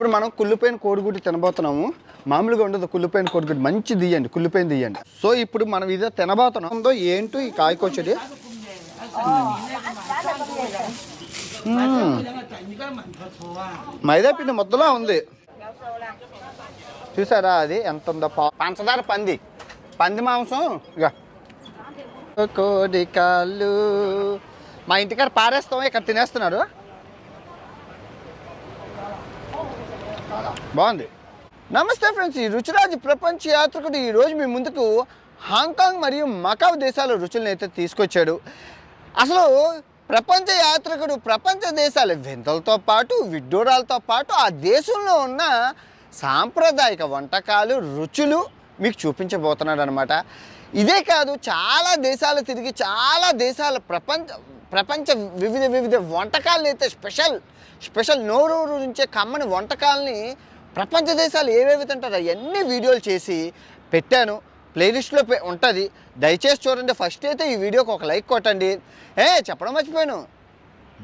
ఇప్పుడు మనం కుళ్ళిపోయిన కోడిగుడ్డు తినబోతున్నాము. మామూలుగా ఉండదు కుళ్ళిపోయిన కోడిగుడ్డు, మంచి తీయండి, కుళ్ళిపోయిన తీయండి. సో ఇప్పుడు మనం ఇదే తినబోతున్నాం. ఏంటో ఈ కాయకొచ్చడి మైదా పిండి ముద్దలా ఉంది, చూసారా? అది ఎంత ఉందో, పంచదార పంది మాంసం. ఇక కోడి కాళ్ళు మా ఇంటికాడ పారేస్తాం, ఇక్కడ తినేస్తున్నారు. బాగుంది. నమస్తే ఫ్రెండ్స్, ఈ రుచిరాజ్ ప్రపంచ యాత్రికుడు ఈరోజు మీ ముందుకు హాంకాంగ్ మరియు మకావ్ దేశాల రుచులను అయితే తీసుకొచ్చాడు. అసలు ప్రపంచ యాత్రికుడు ప్రపంచ దేశాల వింతలతో పాటు విడ్డూరాలతో పాటు ఆ దేశంలో ఉన్న సాంప్రదాయక వంటకాలు రుచులు మీకు చూపించబోతున్నాడు అనమాట. ఇదే కాదు, చాలా దేశాలు తిరిగి చాలా దేశాల ప్రపంచ వివిధ వంటకాలను అయితే స్పెషల్ నోరూరు నుంచే కమ్మని వంటకాలని ప్రపంచ దేశాలు ఏవేవి తింటారో అవన్నీ వీడియోలు చేసి పెట్టాను. ప్లేలిస్ట్లో ఉంటుంది, దయచేసి చూడండి. ఫస్ట్ అయితే ఈ వీడియోకి ఒక లైక్ కొట్టండి. చెప్పడం మర్చిపోయాను,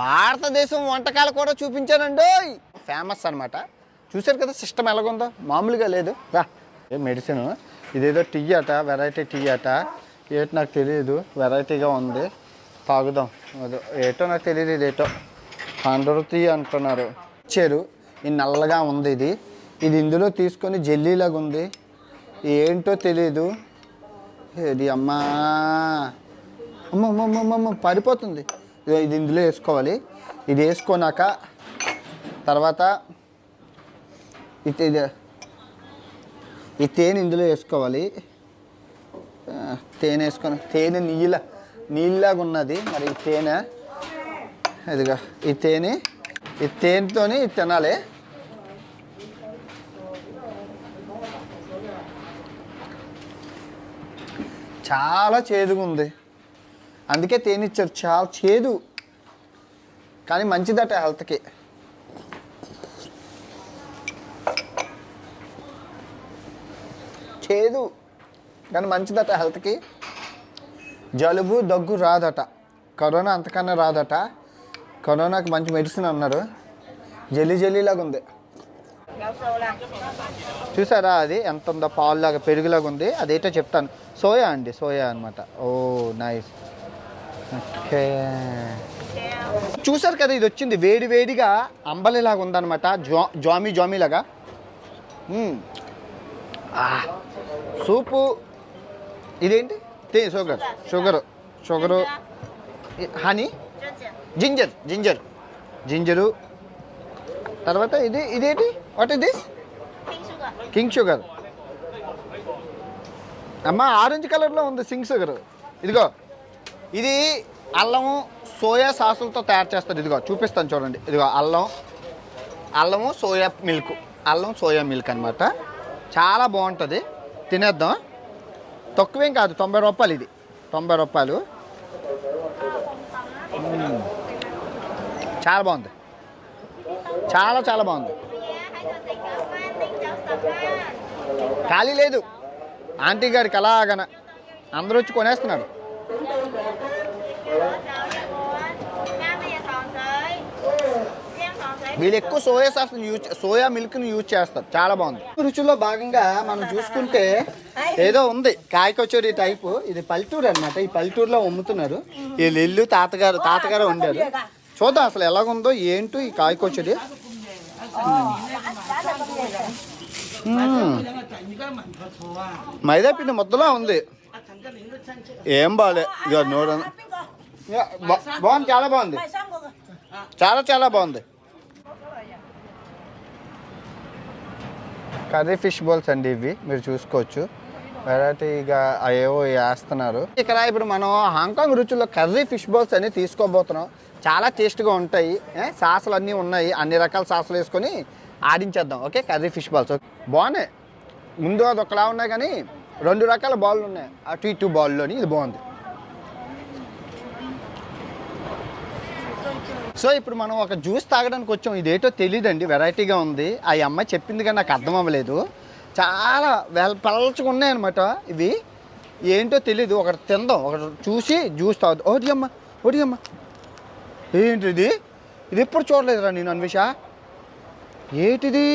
భారతదేశం వంటకాలు కూడా చూపించానండి. ఫేమస్ అనమాట. చూశారు కదా సిస్టమ్ ఎలాగుందో, మామూలుగా లేదు. రా, మెడిసిన్ ఇదేదో టీ అట, వెరైటీ టీ అట, ఏటో నాకు తెలియదు, వెరైటీగా ఉంది, తాగుదాం. అదో ఏటో నాకు తెలియదు, ఇదేటో కండరు టీ అంటున్నారు. ఇచ్చారు, ఇది నల్లగా ఉంది, ఇది ఇందులో తీసుకొని జెల్లీలాగా ఉంది, ఏంటో తెలీదు. ఇది అమ్మా అమ్మ పడిపోతుంది. ఇది ఇందులో వేసుకోవాలి. ఇది వేసుకున్నాక తర్వాత ఈ తేనె ఇందులో వేసుకోవాలి. తేనె వేసుకొని, తేనె నీళ్ళలాగా ఉన్నది మరి ఈ తేనె. ఇదిగా ఈ తేనెతోని తినాలి. చాలా చేదుగా ఉంది, అందుకే తేనె ఇచ్చారు. చాలా చేదు కానీ మంచిదట హెల్త్కి. చేదు కానీ మంచిదట హెల్త్కి. జలుబు దగ్గు రాదట, కరోనా అంతకన్నా రాదట. కరోనాకి మంచి మెడిసిన్ అన్నారు. జెల్లీలాగా ఉంది, చూసారా? అది ఎంత ఉందో, పాలులాగా పెరుగులాగా ఉంది. అదేటో చెప్తాను. సోయా అండి, సోయా అనమాట. ఓ నైస్. ఓకే, చూసారు కదా, ఇది వచ్చింది వేడిగా అంబలిలాగా ఉందన్నమాట. జామీలాగా సూపు. ఇదేంటి? Sugar, honey, ginger. తర్వాత ఇదేంటి? What is this? King sugar. అమ్మ ఆరెంజ్ కలర్లో ఉంది కింగ్ షుగర్. ఇదిగో ఇది అల్లము సోయా సాసులతో తయారు చేస్తారు. ఇదిగో చూపిస్తాను చూడండి. ఇదిగో అల్లము సోయా మిల్క్ అనమాట. చాలా బాగుంటుంది, తినేద్దాం. తక్కువేం కాదు, 90 రూపాయలు. ఇది 90 రూపాయలు. చాలా బాగుంది, చాలా బాగుంది. ఖాళీ లేదు ఆంటీ గారికి, అలాగన అందరూ వచ్చి కొనేస్తున్నారు. వీళ్ళు ఎక్కువ సోయా మిల్క్ని యూజ్ చేస్తారు. చాలా బాగుంది. రుచిలో భాగంగా మనం చూసుకుంటే ఏదో ఉంది కాయకొచ్చడి టైపు. ఇది పల్లెటూరు అనమాట. ఈ పల్లెటూరులో అమ్ముతున్నారు. వీళ్ళు ఇల్లు తాతగారు వండారు. చూద్దాం అసలు ఎలాగుందో ఏంటో ఈ కాయకొచ్చడి. మైదా పిండి ముద్దలా ఉంది, ఏం బాలే. ఇక నోరు బాగుంది, చాలా బాగుంది, చాలా బాగుంది. కర్రీ ఫిష్ బాల్స్ అండి ఇవి, మీరు చూసుకోవచ్చు. వెరైటీగా ఏవో వేస్తున్నారు ఇక్కడ. ఇప్పుడు మనం హాంకాంగ్ రుచుల్లో కర్రీ ఫిష్ బాల్స్ అని తీసుకోబోతున్నాం. చాలా టేస్ట్గా ఉంటాయి. సాసులు అన్నీ ఉన్నాయి, అన్ని రకాల సాసులు వేసుకొని ఆడించేద్దాం. ఓకే, కర్రీ ఫిష్ బాల్స్ బాగున్నాయి. ముందు అది ఒకలా ఉన్నాయి కానీ 2 రకాల బాళ్ళు ఉన్నాయి. అటు ఇటు బాల్లోని ఇది బాగుంది. సో ఇప్పుడు మనం ఒక జ్యూస్ తాగడానికి వచ్చాం. ఇదేటో తెలియదండి, వెరైటీగా ఉంది. ఆ అమ్మాయి చెప్పింది కానీ నాకు అర్థం అవ్వలేదు. చాలా పలచగా ఉన్నాయన్నమాట ఇవి. ఏంటో తెలీదు, ఒకటి తిందాం, ఒకటి చూసి జ్యూస్ తాగుదాం. ఒకటి అమ్మ ఏంటి ఇది ఎప్పుడు చూడలేదురా నేను అన్వేష. ఏంటిది?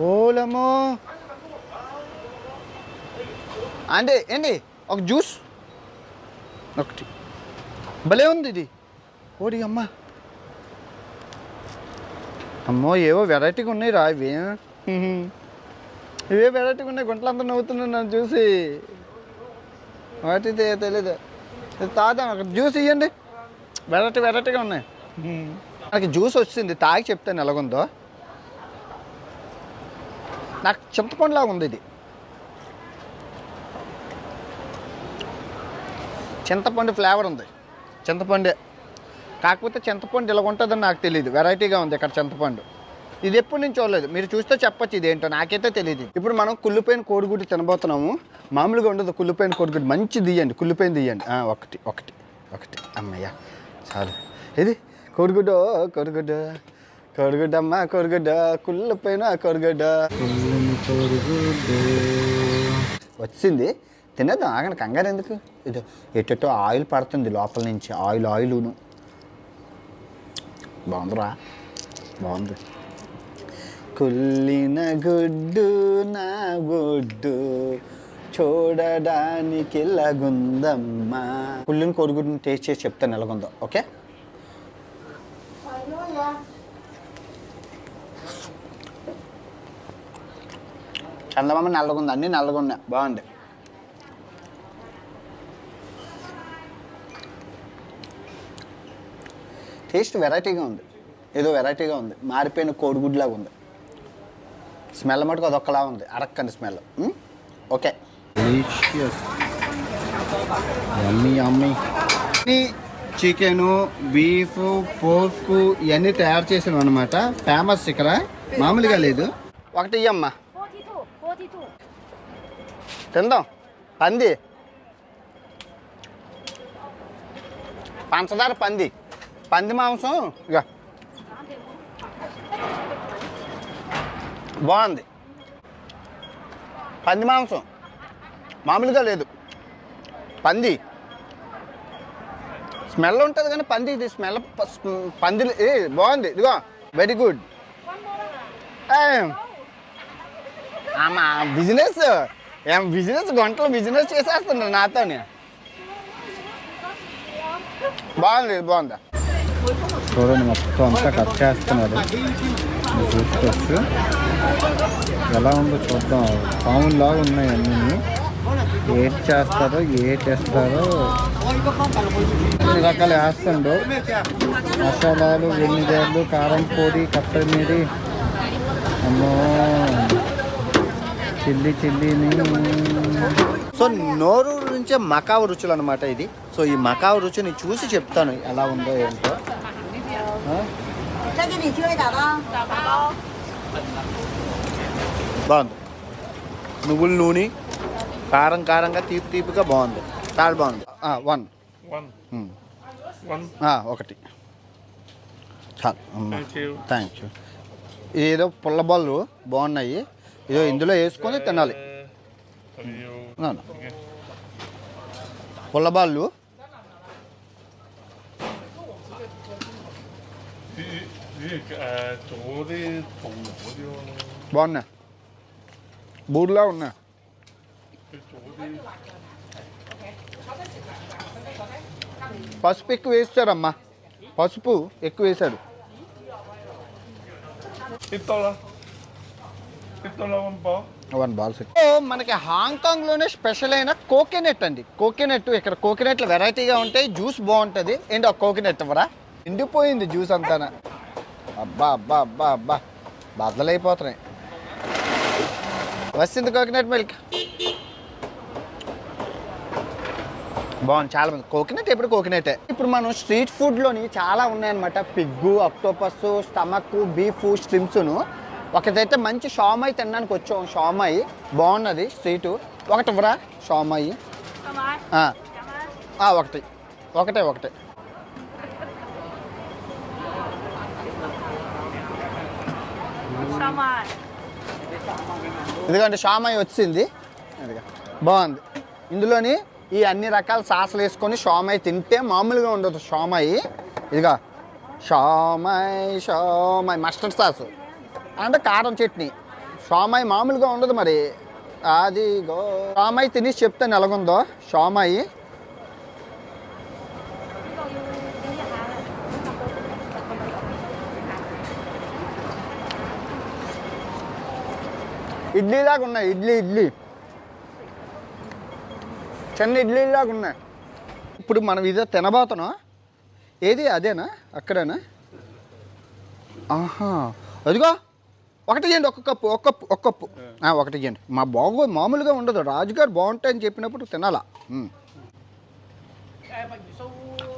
ఓలమ్మో. అంటే ఏంటి ఒక జ్యూస్ ఒకటి భలే ఉంది ఇది. ఓడి అమ్మ అమ్మో, ఏవో వెరైటీగా ఉన్నాయి రా ఇవి. ఇవే వెరైటీగా ఉన్నాయి. గుంటలంతా నవ్వుతున్నాను నన్ను చూసి. వాటితే తెలీదు. తాగుతాం, ఒక జ్యూస్ ఇవ్వండి. వెరైటీగా ఉన్నాయి. నాకు జ్యూస్ వచ్చింది, తాగి చెప్తాను ఎలాగుందో. నాకు చింతపండులాగా ఉంది ఇది. చింతపండు ఫ్లేవర్ ఉంది, చింతపండే. కాకపోతే చింతపండు ఇలా ఉంటుందని నాకు తెలియదు. వెరైటీగా ఉంది ఇక్కడ చింతపండు. ఇది ఎప్పటి నుంచి చూడలేదు. మీరు చూస్తే చెప్పచ్చు ఇదేంటో, నాకైతే తెలియదు. ఇప్పుడు మనం కుళ్ళిపోయిన కోడిగుడ్డు తినబోతున్నాము. మామూలుగా ఉండదు కుళ్ళిపోయిన కోడిగుడ్డు. మంచి తీయండి, కుళ్ళిపోయిన తీయండి. ఒకటి ఒకటి ఒకటి అమ్మయ్య చాలు. ఇది కోడిగుడ్డు, కోడిగుడ్డు, కోడిగుడ్డు అమ్మ, కోడిగుడ్డు, కుళ్ళిపోయిన కోడిగుడ్డు. వచ్చింది, తినేద్దాం. ఆగండి, కంగారు ఎందుకు. ఇది ఎట్టో ఆయిల్ పడుతుంది లోపల నుంచి. ఆయిలును బాగుందిరా, బాగుంది. కుళ్ళిన గుడ్డు నా గుడ్డు చూడడానికి ఎలాగుందమ్మా. కుళ్ళిన కోడిగుడ్డుని టేస్ట్ చేసి చెప్తాను ఎలాగుందో. ఓకే, చందమామ నల్లగుంది, అన్నీ నల్లగున్నాయి. బాగుంది. టేస్ట్ వెరైటీగా ఉంది, ఏదో వెరైటీగా ఉంది. మారిపోయిన కోడిగుడ్లాగా ఉంది. స్మెల్ మటుకు అదొక్కలా ఉంది, అరక్కని smell. Okay, chicken, beef, pork ఇవన్నీ తయారు చేసాను అనమాట. ఫేమస్ ఇక్కడ, మామూలుగా లేదు. ఒకటి ఇయ్యమ్మా, తిందాం. పంది, పంచదార పంది, పంది మాంసం. ఇక బాగుంది. పంది మాంసం మామూలుగా లేదు. పంది స్మెల్ ఉంటుంది కానీ పంది ఇది స్మెల్ పంది బాగుంది. ఇదిగో వెరీ గుడ్. ఆమా బిజినెస్, ఏం బిజినెస్, గంటలు బిజినెస్ చేసేస్తున్నారు నాతోనే. బాగుంది, బాగుందా. చూడండి, మొత్తం అంతా కట్ చేస్తున్నారు. చూసుకోవచ్చు ఎలా ఉందో చూద్దాం. పాములాగా ఉన్నాయి అన్నీ. ఏటి చేస్తారో ఏటేస్తారో అన్ని రకాలు వేస్తుండో. మసాలాలు, వెనిగర్లు, కారం పొడి, కట్టమిరి, అమ్మో చిల్లీని. సో నోరూరు నుంచే మకావు రుచులు అనమాట ఇది. సో ఈ మకావు రుచిని చూసి చెప్తాను ఎలా ఉందో ఏంటో. బాగుంది. నువ్వుల నూనె కారంగా తీపిగా బాగుంది. చాలా బాగుంది. ఒకటి చాలు. Thank you. ఏదో పుల్లబాళ్ళు బాగున్నాయి. ఏదో ఇందులో వేసుకొని తినాలి. పుల్లబాళ్ళు బాగున్నా, బూర్లా ఉన్నా. పసుపు ఎక్కువ వేస్తారమ్మా, పసుపు ఎక్కువ వేశాడు. మనకి హాంకాంగ్లోనే స్పెషల్ అయిన కోకోనట్ అండి. కోకోనట్ ఇక్కడ కోకోనట్లు వెరైటీగా ఉంటాయి. జ్యూస్ బాగుంటుంది. ఏంటి ఒక కోకోనట్ ఎవరా ఎండిపోయింది జ్యూస్ అంతా. అబ్బా అబ్బా అబ్బా అబ్బా బద్దలైపోతున్నాయి. వచ్చింది కోకోనట్ మిల్క్. బాగుంది, చాలా మంది కోకోనట్ ఎప్పుడు కోకోనటే. ఇప్పుడు మనం స్ట్రీట్ ఫుడ్లోని చాలా ఉన్నాయన్నమాట. పిగ్గు, అక్టోపస్, స్టమక్, బీఫ్, స్ట్రిమ్స్ను. ఒకటైతే మంచి షామాయి తినడానికి వచ్చాం. షామాయి బాగున్నది స్ట్రీటు. ఒకటి ఇవ్వరా షామాయి. ఒకటే. ఎందుకంటే షామాయి వచ్చింది, బాగుంది. ఇందులోని ఈ అన్ని రకాల సాసులు వేసుకొని షామాయి తింటే మామూలుగా ఉండదు షామాయి. ఇదిగా షామాయి మస్టర్డ్ సాసు అంటే కారం చట్నీ. షామాయి మామూలుగా ఉండదు మరి. అది షామాయి తినేసి చెప్తాను ఎలాగుందో. షామాయి ఇడ్లీలాగా ఉన్నాయి. ఇడ్లీ చిన్న ఇడ్లీలాగా ఉన్నాయి. ఇప్పుడు మనం ఇదే తినబోతున్నాం. ఏది అదేనా అక్కడేనా? ఆహా అదిగో ఒకటి ఇవ్వండి. ఒక్క కప్పు ఒకటి ఇవ్వండి. మామూలుగా ఉండదు. రాజుగారు బాగుంటాయని చెప్పినప్పుడు తినాలా.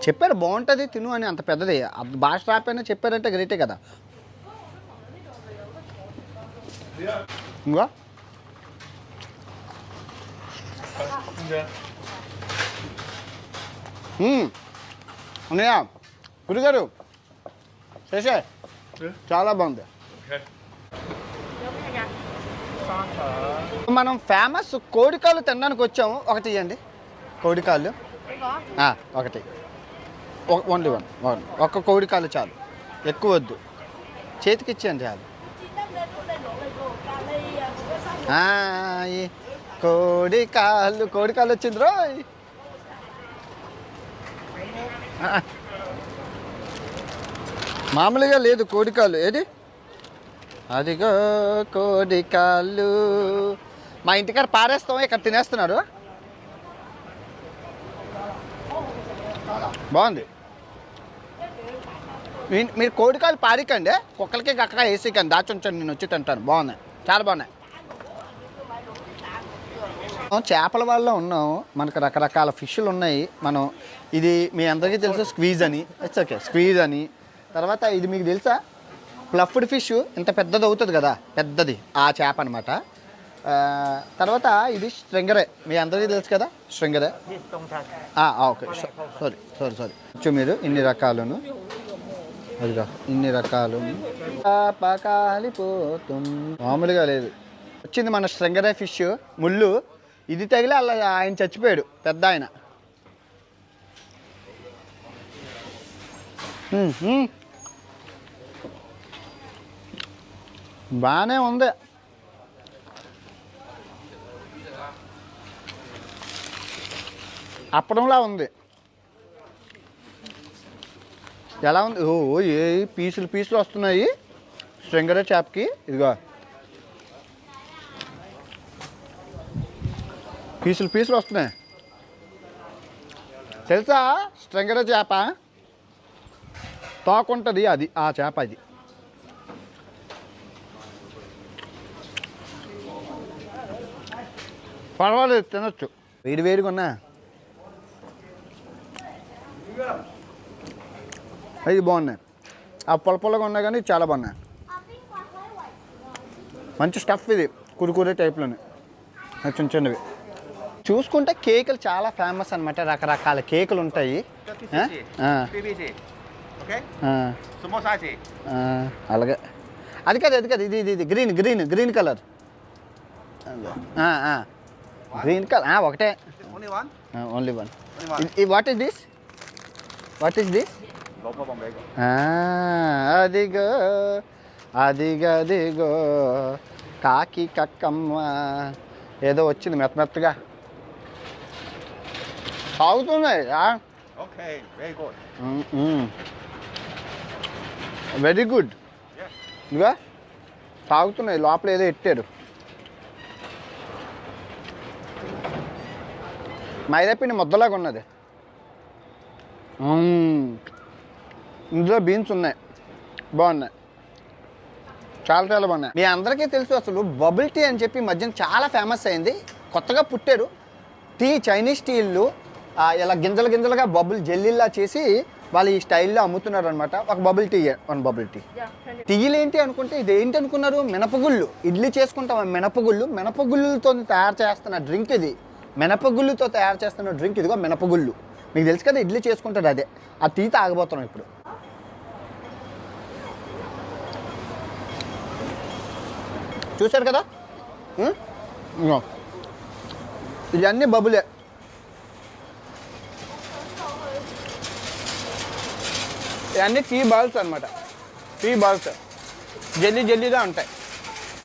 చెప్పారు బాగుంటుంది తిను అని. అంత పెద్దది భాష రాపోయినా చెప్పారంటే గ్రేటే కదా. ఇంకా అన్నయ్య గురుగారు చేసే చాలా బాగుంది. మనం ఫేమస్ కోడికాళ్ళు తినడానికి వచ్చాము. ఒకటి ఇవ్వండి కోడికాళ్ళు. ఒకటి ఓన్లీ వన్. ఒక్క కోడికాళ్ళు చాలు, ఎక్కువ వద్దు. చేతికి ఇచ్చేయండి చాలు. కోడికాళ్ళు వచ్చింది రోయ్. మామూలుగా లేదు కోడికాళ్ళు. ఏది అదిగో కోడికాళ్ళు. మా ఇంటికాడ పారేస్తాం, ఇక్కడ తినేస్తున్నారు. బాగుంది. మీరు కోడికాళ్ళు పారికండి, కుక్కలకి గక్కగా వేసేకండి, దాచుంచండి. నేను వచ్చి తింటాను. బాగున్నాయి, చాలా బాగున్నాయి. చేపల వల్ల ఉన్నాం. మనకు రకరకాల ఫిష్లు ఉన్నాయి. మనం ఇది మీ అందరికీ తెలుసు స్క్వీజ్ అని. ఇట్స్ ఓకే స్క్వీజ్ అని. తర్వాత ఇది మీకు తెలుసా ప్లఫ్డ్ ఫిష్ ఇంత పెద్దది అవుతుంది కదా, పెద్దది ఆ చేప అనమాట. తర్వాత ఇది స్ట్రింగరే, మీ అందరికీ తెలుసు కదా స్ట్రింగరే. ఓకే సారీ మీరు ఇన్ని రకాలను అదిగా ఇన్ని రకాలు కాలిపోతుంది. మామూలుగా లేదు. వచ్చింది మన స్ట్రింగరే ఫిష్. ముళ్ళు ఇది తగిలి అలా ఆయన చచ్చిపోయాడు, పెద్ద ఆయన. బాగానే ఉంది. అప్పడంలా ఉంది. ఎలా ఉంది? ఏ పీసులు వస్తున్నాయి స్ట్రింగరే చేపకి. ఇదిగో పీసులు వస్తున్నాయి. తెలుసా స్ట్రింగరే చేప తోకుంటుంది, అది ఆ చేప. అది పర్వాలేదు, తినొచ్చు. వేడిగా ఉన్నా. ఇది బాగున్నాయి. ఆ పొలగా ఉన్నా కానీ చాలా బాగున్నాయి. మంచి స్టఫ్ ఇది, కురుకురే టైప్లోనే చిన్నవి. చూసుకుంటే కేకులు చాలా ఫేమస్ అనమాట. రకరకాల కేకులు ఉంటాయి. అలాగే అది కాదు ఇది గ్రీన్ కలర్. గ్రీన్ కలర్ ఒకటే, only one. What is this? అదిగో కాకి కక్కమ్మ ఏదో వచ్చింది మెత్తగా సాగుతున్నాయి. Very good. ఇదిగా సాగుతున్నాయి. లోపల ఏదో ఎట్టారు. మైదాపిండి ముద్దలాగా ఉన్నది. ఇందులో బీన్స్ ఉన్నాయి, బాగున్నాయి, చాలా బాగున్నాయి. మీ అందరికీ తెలుసు అసలు బబుల్ టీ అని చెప్పి మధ్యన చాలా ఫేమస్ అయింది. కొత్తగా పుట్టారు టీ. చైనీస్ టీలు ఇలా గింజలుగా బబుల్ జెల్లీలా చేసి వాళ్ళు ఈ స్టైల్లో అమ్ముతున్నారు అనమాట. ఒక బబుల్ టీ. టీలు ఏంటి అనుకుంటే ఇది ఏంటి అనుకున్నారు? మినపగుళ్ళు. ఇడ్లీ చేసుకుంటాం. మినపగుళ్ళతో తయారు చేస్తున్న డ్రింక్ ఇది. మినపగుళ్ళుతో తయారు చేస్తున్న డ్రింక్ ఇదిగో మినపగుళ్ళు. మీకు తెలుసు కదా ఇడ్లీ చేసుకుంటారు, అదే. ఆ టీ తాగబోతున్నాం ఇప్పుడు. చూశారు కదా, ఇవన్నీ బబులే. ఇవన్నీ టీ బాల్స్ అనమాట. టీ బాల్స్ జల్లీ జల్లీగా ఉంటాయి.